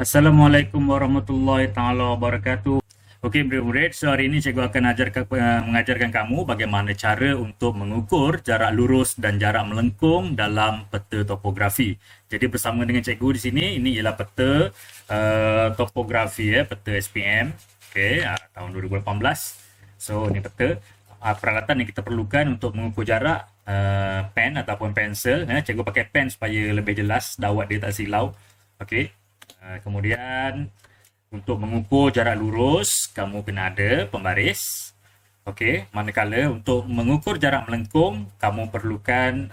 Assalamualaikum warahmatullahi taala wabarakatuh. Okey murid-murid, so hari ini cikgu akan mengajarkan kamu bagaimana cara untuk mengukur jarak lurus dan jarak melengkung dalam peta topografi. Jadi bersama dengan cikgu di sini, ini ialah peta topografi peta SPM, okey, tahun 2018. So ini peta peralatan yang kita perlukan untuk mengukur jarak, pen ataupun pensel. Cikgu pakai pen supaya lebih jelas, dawat dia tak silau. Okey. Kemudian untuk mengukur jarak lurus, kamu kena ada pembaris. Okey, manakala untuk mengukur jarak melengkung, kamu perlukan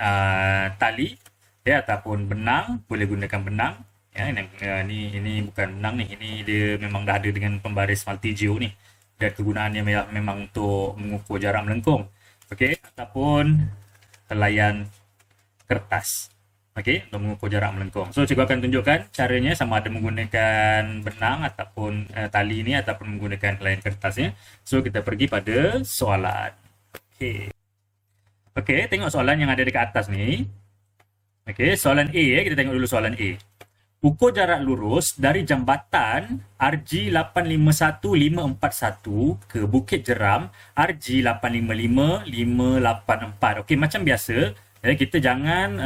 tali ataupun benang, boleh gunakan benang. Ini bukan benang ni, ini dia memang dah ada dengan pembaris multi-geo ni. Dan kegunaannya memang untuk mengukur jarak melengkung. Okey, ataupun helaian kertas. Okey, untuk mengukur jarak melengkung. So, cikgu akan tunjukkan caranya sama ada menggunakan benang ataupun tali ini ataupun menggunakan helaian kertasnya. So, kita pergi pada soalan. Okey. Okey, tengok soalan yang ada dekat atas ni. Okey, soalan A kita tengok dulu soalan A. Ukur jarak lurus dari jambatan RG851541 ke Bukit Jeram RG855584. Okey, macam biasa, kita jangan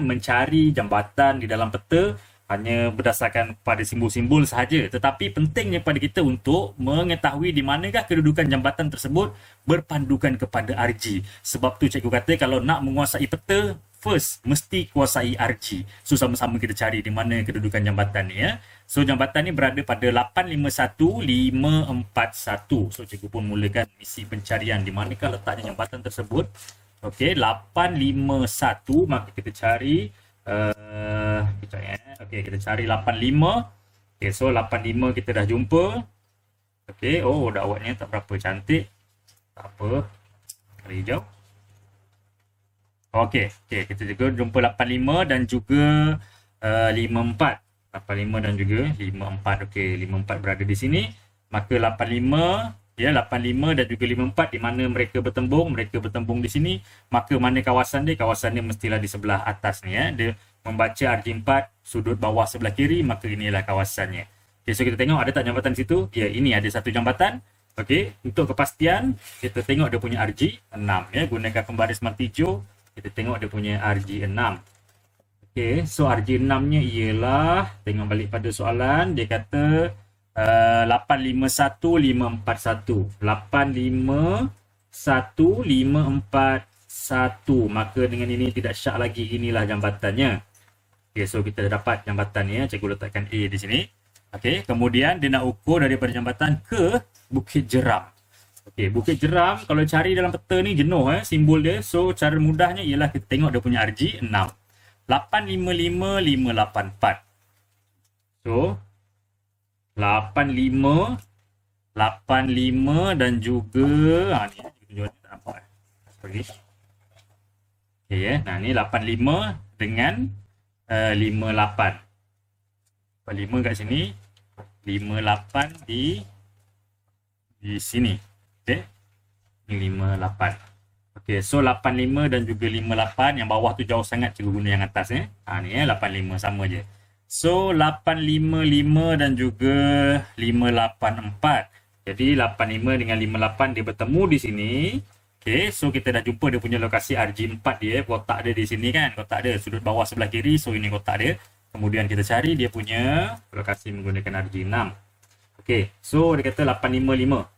mencari jambatan di dalam peta hanya berdasarkan pada simbol-simbol sahaja. Tetapi pentingnya pada kita untuk mengetahui di manakah kedudukan jambatan tersebut berpandukan kepada RG. Sebab tu cikgu kata kalau nak menguasai peta, first mesti kuasai RG. So sama-sama kita cari di mana kedudukan jambatan ni . So jambatan ni berada pada 851541. So cikgu pun mulakan misi pencarian di manakah letaknya jambatan tersebut. Okey, 851, maka kita cari okey, kita cari 85. Okey, so 85 kita dah jumpa. Okey, oh dakwatnya tak berapa cantik. Tak apa. Kali hijau. Okey, kita juga jumpa 85 dan juga 54. 85 dan juga 54. Okey, 54 berada di sini. Maka 85 dan juga 54 di mana mereka bertembung di sini, maka mana kawasan dia? Kawasan dia mestilah di sebelah atas ni . Dia membaca RG4 sudut bawah sebelah kiri, maka inilah kawasannya. Okay, so kita tengok ada tak jambatan situ? Ya, ini ada satu jambatan. Okey, untuk kepastian kita tengok dia punya RG6 . Gunakan pembaris multi-geo, kita tengok dia punya RG6. Okey, so RG6-nya ialah, tengok balik pada soalan, dia kata 851541. 851541. Maka dengan ini tidak syak lagi, inilah jambatannya. Okey, so kita dapat jambatan ni . Cikgu letakkan A di sini. Okey, kemudian dia nak ukur daripada jambatan ke Bukit Jeram. Okey, Bukit Jeram kalau cari dalam peta ni jenuh simbol dia. So cara mudahnya ialah kita tengok dia punya RG6. 855584. So 85 dan juga ni tujuan tak nampak sorry. Okey ni 85 dengan 58. 85 kat sini, 58 di sini. Okey. Ni 58. Okey, so 85 dan juga 58, yang bawah tu jauh sangat, cikgu guna yang atas ni 85 sama je. So 855 dan juga 584. Jadi 85 dengan 58 dia bertemu di sini. Okey, so kita dah jumpa dia punya lokasi RG4 dia, kotak dia di sini kan, kotak dia sudut bawah sebelah kiri. So ini kotak dia. Kemudian kita cari dia punya lokasi menggunakan RG6. Okey, so dia kata 855.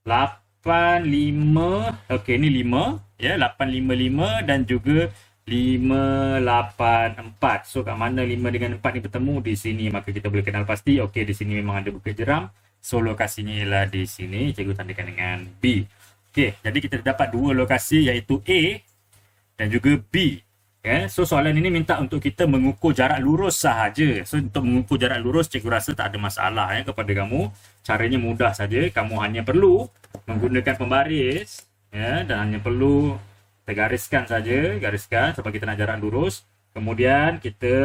85. Okey, ni 5 855 dan juga 584. So kat mana 5 dengan 4 ni bertemu? Di sini. Maka kita boleh kenal pasti. Okey, di sini memang ada Bukit Jeram. So lokasinya ialah di sini. Cikgu tandakan dengan B. Okey, jadi kita dapat dua lokasi iaitu A dan juga B. So soalan ini minta untuk kita mengukur jarak lurus sahaja. So untuk mengukur jarak lurus, cikgu rasa tak ada masalah kepada kamu. Caranya mudah saja. Kamu hanya perlu menggunakan pembaris dan hanya perlu kita gariskan saja, sebab kita nak jarak lurus. Kemudian kita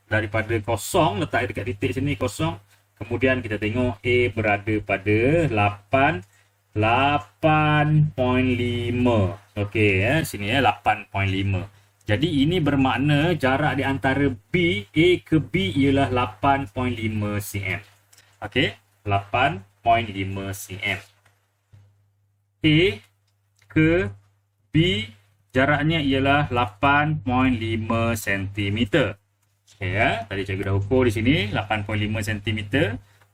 daripada kosong, letak dekat titik sini kosong. Kemudian kita tengok A berada pada 8 8.5. Okey ya, sini ya 8.5. Jadi ini bermakna jarak di antara A ke B ialah 8.5 cm. Okey, 8.5 cm. A ke B jaraknya ialah 8.5 cm. Okey ya, tadi cikgu dah ukur di sini 8.5 cm.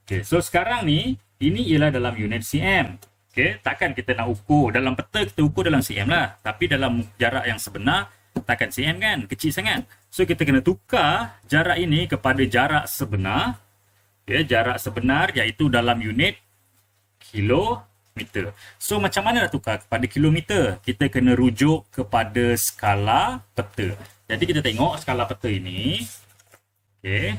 Okey, so sekarang ni ini ialah dalam unit cm. Okey, takkan kita nak ukur dalam peta, kita ukur dalam cm lah. Tapi dalam jarak yang sebenar takkan cm kan, kecil sangat. So kita kena tukar jarak ini kepada jarak sebenar. Ya, jarak sebenar iaitu dalam unit kilometer. So macam mana nak tukar kepada kilometer? Kita kena rujuk kepada skala peta. Jadi kita tengok skala peta ini. Okey.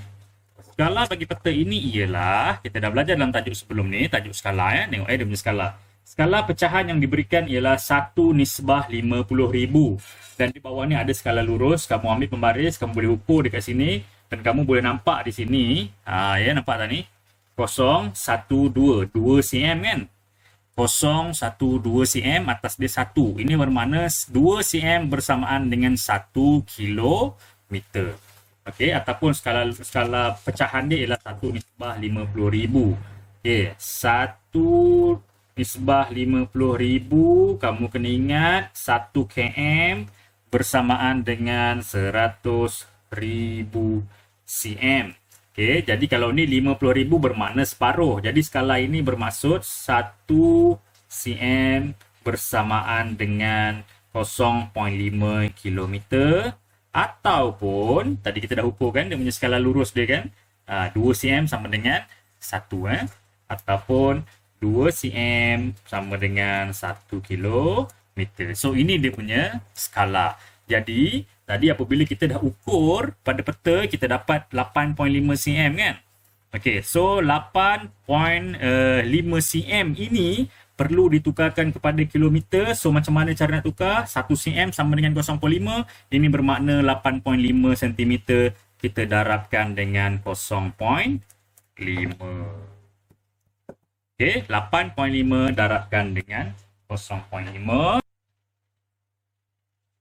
Skala bagi peta ini ialah, kita dah belajar dalam tajuk sebelum ni, tajuk skala ya. Tengok dia punya skala. Skala pecahan yang diberikan ialah 1/50,000. Dan di bawah ni ada skala lurus. Kamu ambil pembaris, kamu boleh ukur dekat sini. Dan kamu boleh nampak di sini. Ya, nampak tak ni? 012. 2 cm kan? 012 cm atas dia 1. Ini bermakna 2 cm bersamaan dengan 1 kilometer. Okey, ataupun skala pecahan dia ialah 1/50,000. Okey, 1/50,000, kamu kena ingat 1 km bersamaan dengan 100,000 cm. Okey, jadi kalau ni 50,000 bermakna separuh. Jadi skala ini bermaksud 1 cm bersamaan dengan 0.5 kilometer. Ataupun, tadi kita dah ukur kan, dia punya skala lurus dia kan. 2 cm sama dengan 1. Ataupun 2 cm sama dengan 1 kilometer. So, ini dia punya skala. Jadi, tadi apabila kita dah ukur pada peta, kita dapat 8.5 cm kan. Okey, so 8.5 cm ini perlu ditukarkan kepada kilometer. So macam mana cara nak tukar? 1 cm sama dengan 0.5. Ini bermakna 8.5 cm. Kita darabkan dengan 0.5. Okey, 8.5 darabkan dengan 0.5.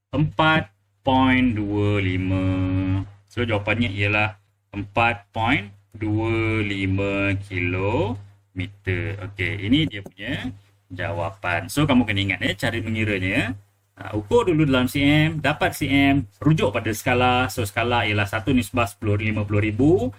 4.25. So jawapannya ialah 4.25 kilometer. Okey, ini dia punya jawapan. So kamu kena ingat cara mengiranya. Ukur dulu dalam cm, dapat cm, rujuk pada skala. So skala ialah 1/50,000.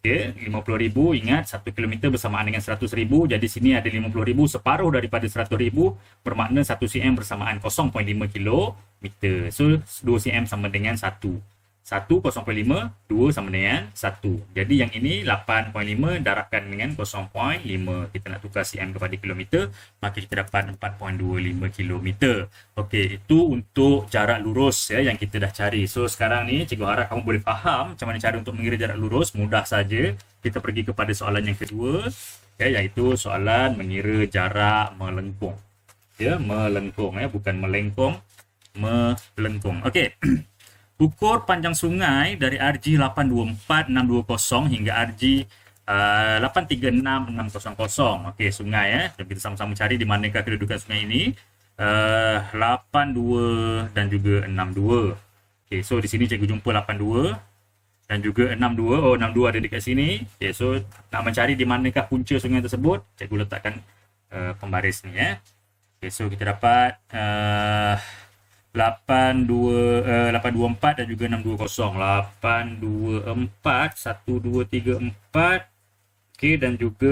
Okey, 50,000, ingat 1 km bersamaan dengan 100,000. Jadi sini ada 50,000, separuh daripada 100,000, bermakna 1 cm bersamaan 0.5 kilometer. So 2 cm sama dengan 1. 1, 0.5, 2 sama dengan 1. Jadi yang ini 8.5 darabkan dengan 0.5. Kita nak tukar cm kepada kilometer, maka kita dapat 4.25 kilometer. Okey, itu untuk jarak lurus ya yang kita dah cari. So sekarang ni cikgu harap kamu boleh faham macam mana cara untuk mengira jarak lurus. Mudah saja. Kita pergi kepada soalan yang kedua ya, iaitu soalan mengira jarak melengkung. Ya, melengkung ya, bukan melengkung, melengkung. Okey. Ukur panjang sungai dari RG 824620 hingga RG 836600. Okey, sungai ya. Dan kita sama-sama cari di manakah kedudukan sungai ini. 82 dan juga 62. Okey, so di sini cikgu jumpa 82 dan juga 62. Oh, 62 ada dekat sini. Okey, so nak mencari di manakah punca sungai tersebut, cikgu letakkan pembaris ni ya. Okey, so kita dapat 824 dan juga 620. 824 1234. Okey, dan juga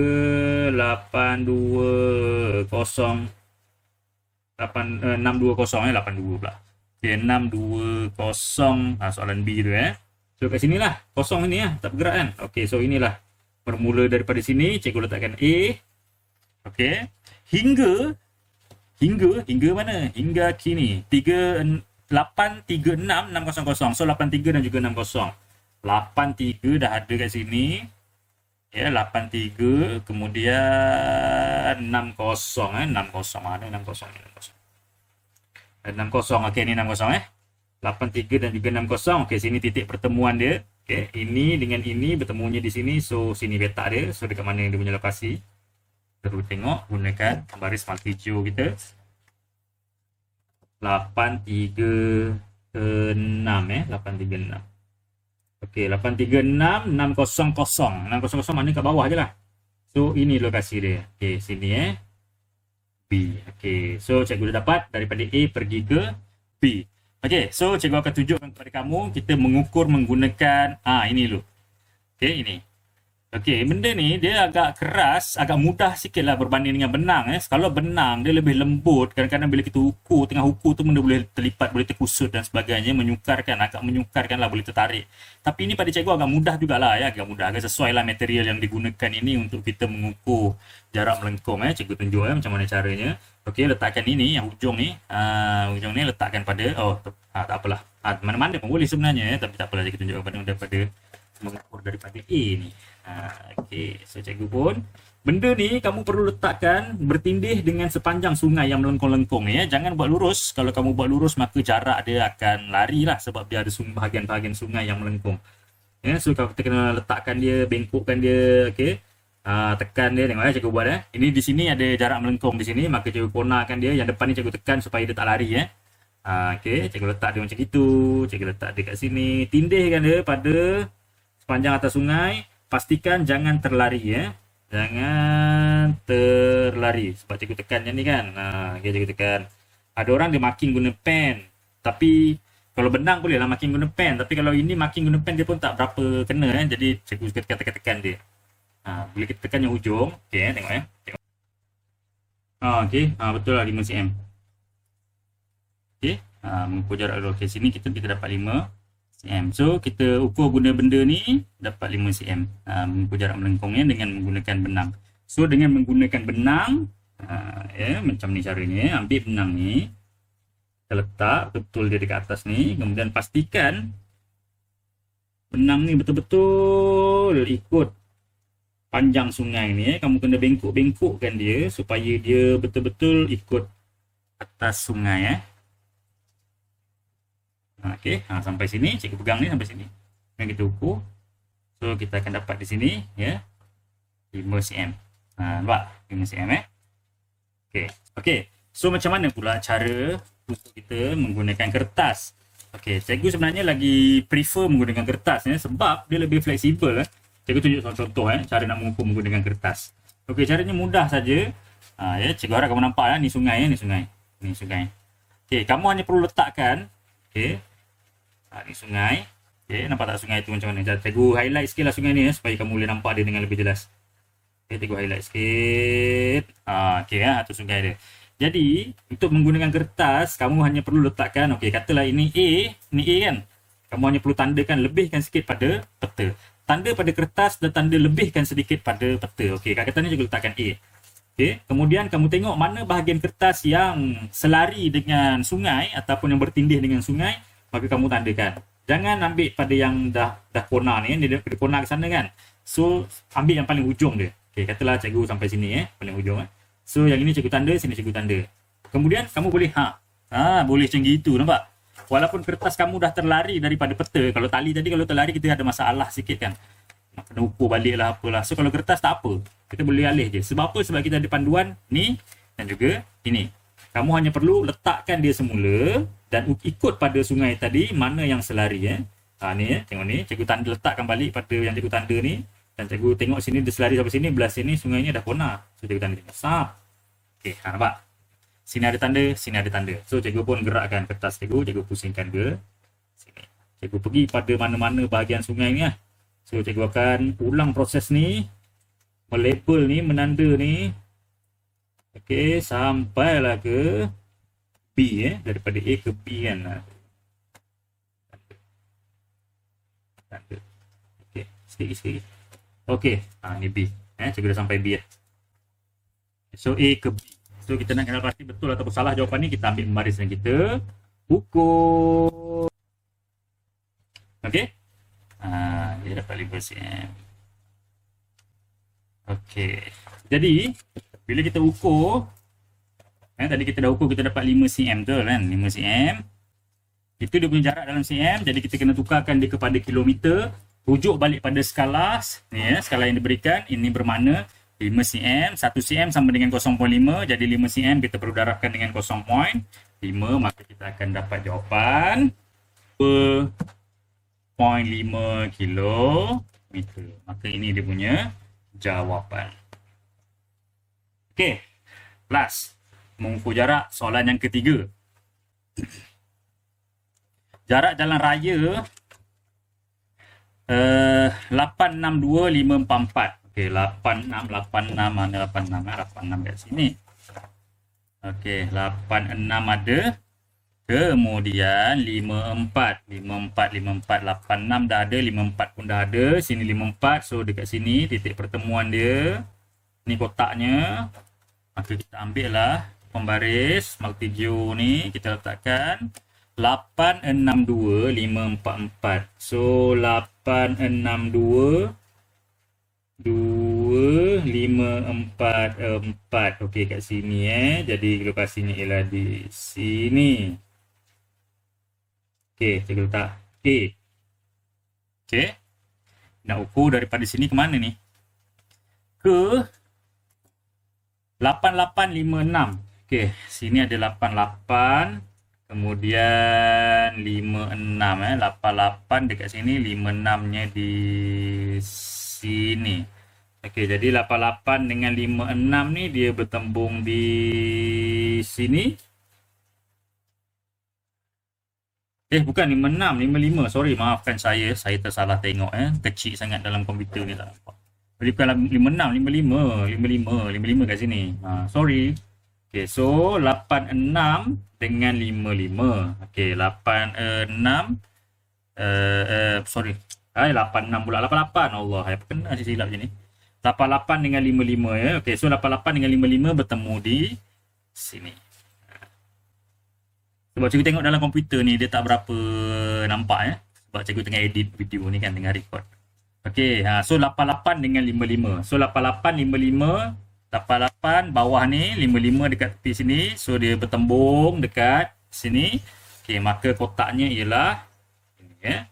620 ya, 82 pula. Okey, 620. Soalan B tu ya. So kat sinilah kosong ini ya, tak bergerak kan. Okey, so inilah bermula daripada sini, cikgu letakkan A. Okey, hingga mana? Hingga kini 836600. So 83 dan juga 60. 83 dah ada kat sini. Ya, 83 kemudian 60 60 mana 60 ni 60. 60. Okey, ni 60 83 dan juga 60. Okey, sini titik pertemuan dia. Okey, ini dengan ini bertemunya di sini. So sini petak dia. So dekat mana dia punya lokasi? Terus tengok gunakan baris marker hijau kita 836 836. Okey, 836 600. 600 mana kat bawah je lah. So ini lokasi dia. Okey, sini B. Okey, so cikgu dah dapat daripada A pergi ke B. Okey, so cikgu akan tunjukkan kepada kamu kita mengukur menggunakan ini dulu. Okey, ini. Okey, benda ni dia agak keras, agak mudah sikit lah berbanding dengan benang. Kalau benang dia lebih lembut, kadang-kadang bila kita ukur, tengah ukur tu benda boleh terlipat, boleh terkusut dan sebagainya, agak menyukarkan lah, boleh tertarik. Tapi ini pada cikgu agak mudah jugalah ya, agak mudah, agak sesuai lah material yang digunakan ini untuk kita mengukur jarak melengkung. Cikgu tunjuk macam mana caranya. Okey, letakkan ini, yang ujung ni letakkan pada, tak apalah, mana-mana pun boleh sebenarnya, tapi tak apalah, cikgu tunjuk daripada mengukur daripada A ni. Okey, so cikgu pun benda ni kamu perlu letakkan bertindih dengan sepanjang sungai yang melengkung-lengkung ni Jangan buat lurus. Kalau kamu buat lurus maka jarak dia akan lari lah, sebab dia ada bahagian-bahagian sungai yang melengkung. So kalau kita kena letakkan dia, bengkokkan dia, okey. Tekan dia, tengok cikgu buat Ini di sini ada jarak melengkung di sini, maka cikgu konarkan dia, yang depan ni cikgu tekan supaya dia tak lari Okey, cikgu letak dia macam itu. Cikgu letak dia kat sini, tindihkan dia pada sepanjang atas sungai. Pastikan jangan terlari Jangan terlari. Sebab cikgu tekan yang ni kan. Okay, cikgu tekan. Ada orang dia marking guna pen. Tapi kalau benang boleh lah marking guna pen. Tapi kalau ini marking guna pen dia pun tak berapa kena Jadi cikgu tekan dia. Boleh kita tekan yang ujung. Okay, tengok tengok. Okay, betul lah 5 cm. Okay, mengukur jarak dulu. Okay, sini kita dapat 5 cm. So kita ukur guna benda ni dapat 5 cm. Mengukur jarak melengkungnya dengan menggunakan benang. So dengan menggunakan benang macam ni caranya. Ambil benang ni, kita letak betul dia dekat atas ni, kemudian pastikan benang ni betul-betul ikut panjang sungai ni Kamu kena bengkok-bengkokkan dia supaya dia betul-betul ikut atas sungai Okey, sampai sini cikgu pegang ni sampai sini. Dan kita ukur. So kita akan dapat di sini 5 cm. Nampak? 5 cm Okey. So macam mana pula cara untuk kita menggunakan kertas? Okey, cikgu sebenarnya lagi prefer menggunakan kertas sebab dia lebih fleksibel. Cikgu tunjuk contoh cara nak mengukur menggunakan kertas. Okey, caranya mudah saja. Cikgu harap kamu nampak ni sungai ni sungai. Okey, kamu hanya perlu letakkan ni sungai. Nampak tak sungai tu macam mana? Cikgu highlight sikit lah sungai ni supaya kamu boleh nampak dia dengan lebih jelas. Cikgu highlight sikit. Tu sungai dia. Jadi untuk menggunakan kertas, kamu hanya perlu letakkan, katalah ini A kan. Kamu hanya perlu tandakan, lebihkan sikit pada peta. Tanda pada kertas dan tanda lebihkan sedikit pada peta. Kat kertas ni cikgu letakkan A. Kemudian kamu tengok mana bahagian kertas yang selari dengan sungai ataupun yang bertindih dengan sungai, maka kamu tandakan. Jangan ambil pada yang dah corner ni, dia corner ke sana kan. So ambil yang paling ujung dia. Katalah cikgu sampai sini paling ujung So yang ini cikgu tanda, sini cikgu tanda. Kemudian kamu boleh boleh macam gitu, nampak? Walaupun kertas kamu dah terlari daripada peta, kalau tali tadi kalau terlari kita ada masalah sikit kan. Nak kena ukur balik lah apalah. So kalau kertas tak apa, kita boleh alih je. Sebab apa? Sebab kita ada panduan ni dan juga ini. Kamu hanya perlu letakkan dia semula dan ikut pada sungai tadi mana yang selari ni tengok ni, cikgu tanda letakkan balik pada yang cikgu tanda ni, dan cikgu tengok sini dia selari sampai sini, belah sini sungainya dah corner. So cikgu tanda sap. Nampak? Sini ada tanda, sini ada tanda. So cikgu pun gerakkan kertas cikgu pusingkan ke sini. Cikgu pergi pada mana-mana bahagian sungai ni So cikgu akan ulang proses ni, melabel ni, menanda ni. Sampailah ke B daripada A ke B kan. Tanda. Sikit. Ni B. Cikgu dah sampai B So A ke B. So kita nak kenal pasti betul ataupun salah jawapan ni, kita ambil membaris dan kita ukur. Dia dapat 5 cm. Jadi bila kita ukur, tadi kita dah ukur, kita dapat 5 cm tu kan, 5 cm. Itu dia punya jarak dalam cm, jadi kita kena tukarkan dia kepada kilometer. Rujuk balik pada skala, skala yang diberikan, ini bermakna 5 cm, 1 cm sama dengan 0.5, jadi 5 cm kita perlu darabkan dengan 0.5, maka kita akan dapat jawapan 2.5 kilometer. Maka ini dia punya jawapan. Okey, last, mengukur jarak, soalan yang ketiga. Jarak jalan raya 862544. Okey, 86, mana 86? 86 kat sini. Okey, 86 ada. Kemudian 54, 86 dah ada, 54 pun dah ada. Sini 54, so dekat sini titik pertemuan dia. Ni kotaknya. Maka kita ambil lah pembaris multijio ni, kita letakkan 862544. So 862 2544. Okey, kat sini jadi lokasinya ialah di sini. Okey, kita letak A. Okey. Nak ukur daripada sini ke mana ni? Ke 8856. Okey, sini ada 88, kemudian 56 88 dekat sini, 56-nya di sini. Okey, jadi 88 dengan 56 ni dia bertembung di sini. Bukan 56, 55. Sorry, maafkan saya tersalah tengok kecil sangat dalam komputer ni, tak nampak. Jadi bukan 56, 55 kat sini. Sorry. Okey, so 86 dengan 55. Okey, 86 sorry. 86 pula 88. Allah, apa kena saya silap je ni. 88 dengan 55 Okey, so 88 dengan 55 bertemu di sini. Sebab cikgu tengok dalam komputer ni dia tak berapa nampak sebab cikgu tengah edit video ni kan, tengah record. Okey, so 88 dengan 55. So 88 55 88 bawah ni, 55 dekat tepi sini. So dia bertembung dekat sini. Okey, maka kotaknya ialah ini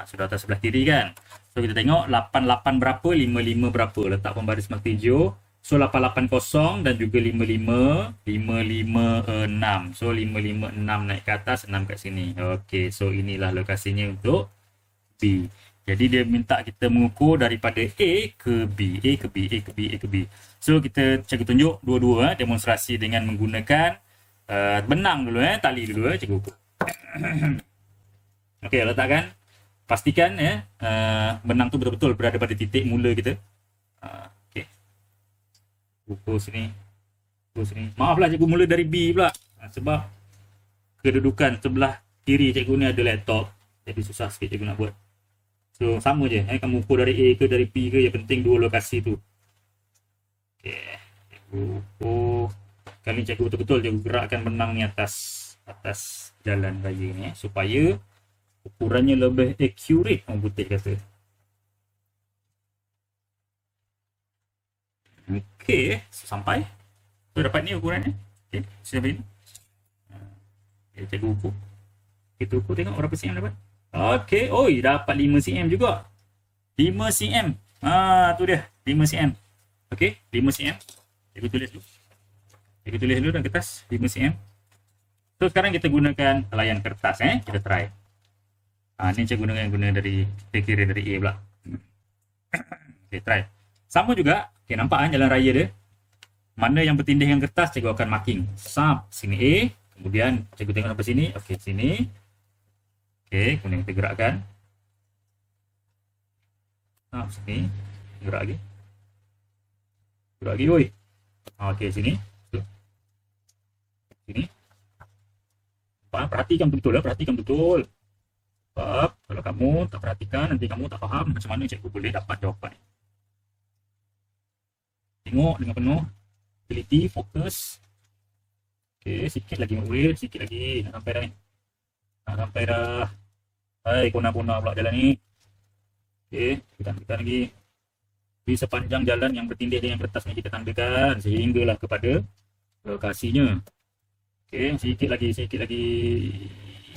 sudah atas sebelah kiri kan. So kita tengok 88 berapa, 55 berapa. Letak pembaris multijio. So 880 dan juga 55 556. So 556 naik ke atas, 6 kat sini. Okey, so inilah lokasinya untuk B. Jadi dia minta kita mengukur daripada A ke B, A ke B, A ke B, A ke B. So kita cikgu tunjuk dua-dua demonstrasi dengan menggunakan benang dulu tali dulu cikgu ukur. Okey, letakkan, pastikan benang tu betul-betul berada pada titik mula kita. Okey. Ukur sini. Ukur sini. Maaflah cikgu mula dari B pula. Sebab kedudukan sebelah kiri cikgu ni ada laptop. Jadi susah sikit cikgu nak buat. So sama je, kamu ukur dari A ke dari B ke, yang penting dua lokasi tu. Okey, cikgu ukur. Kali cikgu betul-betul cikgu gerakkan benang ni atas jalan raya ni supaya ukurannya lebih accurate, orang putih kata. Okey, so, sampai. So dapat ni ukurannya. Okey, sampai ni. Okay, cikgu ukur. Kita ukur tengok berapa cm dapat. Okey, oi dapat 5 cm juga. 5 cm. Tu dia, 5 cm. Okey, 5 cm. Cikgu tulis dulu. Cikgu tulis dulu dalam kertas 5 cm. So sekarang kita gunakan layan kertas kita try. Ni cikgu guna dari kira dari A pula. Okey, try. Sama juga. Okey, nampak jalan raya dia. Mana yang bertindih dengan kertas, cikgu akan marking. Sini A, kemudian cikgu tengok sampai sini. Okey, sini. Okey, kemudian kita gerakkan. Sini. Gerak lagi. Gerak lagi, oi. Okey, sini. Sini. Perhatikan betul-betul. Perhatikan betul. Sebab kalau kamu tak perhatikan, nanti kamu tak faham macam mana cikgu boleh dapat jawapan. Tengok dengan penuh. Teliti, fokus. Okey, sikit lagi murid. Sikit lagi. Nak sampai dah ni. Nak sampai dah. Hai, kona-kona pula jalan ni. Okey, kita lagi. Di sepanjang jalan yang bertindih dengan kertas ni kita tandakan sehinggalah kepada lokasinya. Okey, sikit lagi.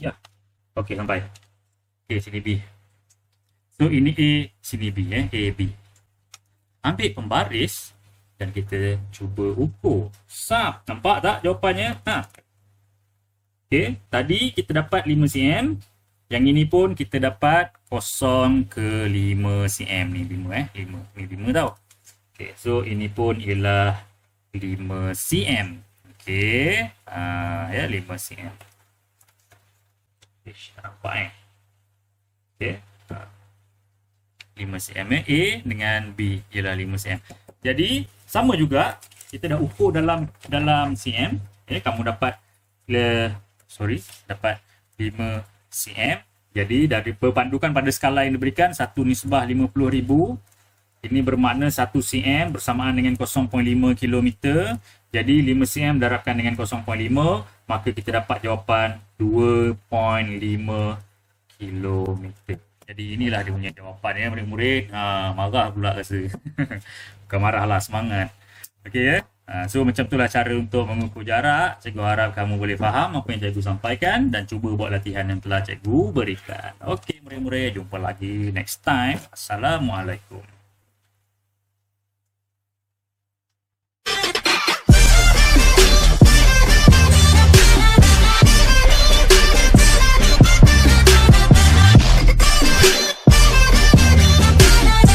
Ya. Okey, sampai. Okey, sini B. So ini A, sini B A, B. Ambil pembaris dan kita cuba ukur. Sap, nampak tak jawapannya? Okey, tadi kita dapat 5 cm. Yang ini pun kita dapat 0 ke 5 cm ni 5 ni 5 tau. Okey, so ini pun ialah 5 cm. Okey, ya 5 cm. Nampak okey. 5 cm A dengan B ialah 5 cm. Jadi sama juga kita dah ukur dalam cm. Kamu dapat dapat 5 cm. Jadi dari perpandukan pada skala yang diberikan 1/50,000, ini bermakna 1 cm bersamaan dengan 0.5 km. Jadi 5 cm darabkan dengan 0.5, maka kita dapat jawapan 2.5 km. Jadi inilah dia punya jawapan ya murid-murid. Marah pula rasa. Bukan marah lah, semangat. Okey ya. So macam itulah cara untuk mengukur jarak. Cikgu harap kamu boleh faham apa yang cikgu sampaikan dan cuba buat latihan yang telah cikgu berikan. Okey murid-murid, jumpa lagi next time. Assalamualaikum.